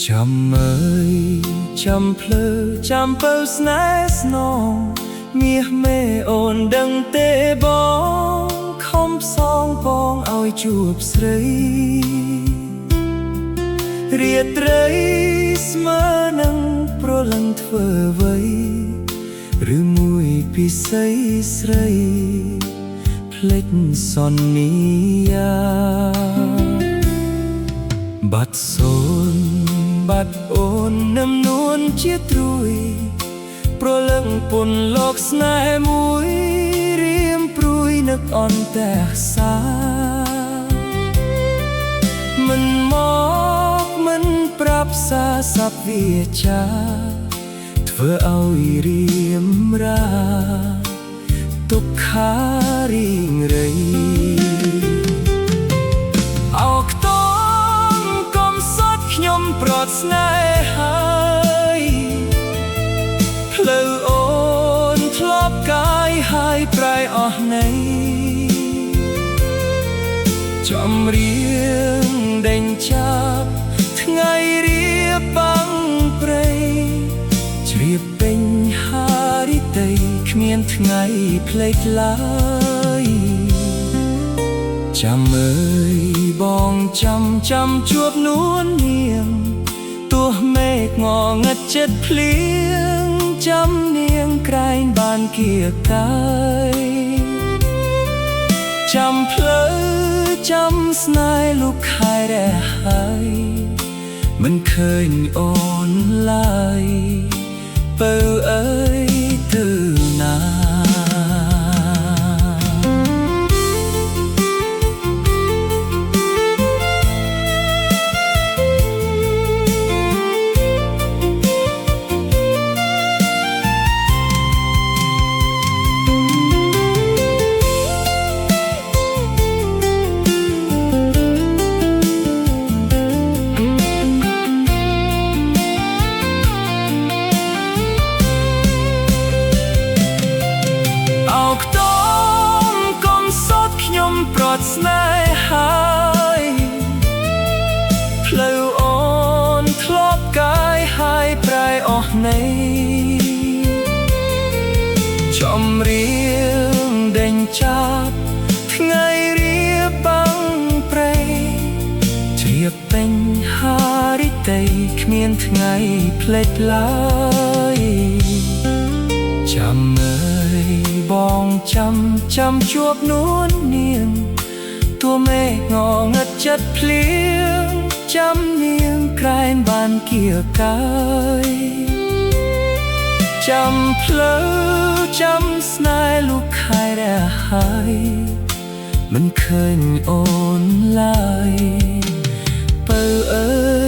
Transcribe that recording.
ចាំអើយចាំភ្លើចាំពៅស្នេហ៍ស្នងមាសមេអូនដឹងទេបងខំផ្សងបងឲ្យជួបស្រីរាត្រីស្មើនឹងប្រលឹងធ្វើអ្វីឬមួយពិសីស្រីភ្លេចសន្យាបាត់សូនបាត់អូននឹមនួនជាត្រួយប្រលឹងពន់លោកស្នេហ៍មួយរៀមព្រួយនឹកអន្តរសាមិនមកមិនប្រាប់សារស័ព្ទវាចាធ្វើឲ្យរៀមរាទុក្ខារីងរៃអោខ្ទមកុំសត់ខ្ញុំប្រត់ស្នេហ៍ហើយផ្លូវអូនធ្លាប់កាយហើយប្រែអស់នៃចំរៀងដេញចាប់ថ្ងៃរៀបបាំងព្រៃជ្រាបពេញហារិតីគ្មានថ្ងៃភ្លេចឡើយចាំអើយបងចាំជួបនួននាងទោះមេឃងងឹតចិត្តភ្លៀងចាំនាងក្រែងបានគៀកកាយចាំភ្លើចាំស្នេហ៍លុបខែរះហើយមិនឃើញអូនឡើយពៅអើយទៅណាប្រត់ស្នេហ៍ហើយផ្លូវអូនធ្លាប់កាយហើយប្រែអស់នៃចំរៀងដេញចាប់ថ្ងៃរៀបបាំងព្រៃជ្រាបពេញហារិតីគ្មានថ្ងៃភ្លេចឡើយចាំអើយបងចាំជួបនួននាងតួមេឃងងឹតចិត្តភ្លៀងចាំនាងក្រែងបានគៀកកាយចាំផ្លូវចាំស្នេហ៍លុបខែរះហើយមិនឃើញអូនឡើយពៅអើយ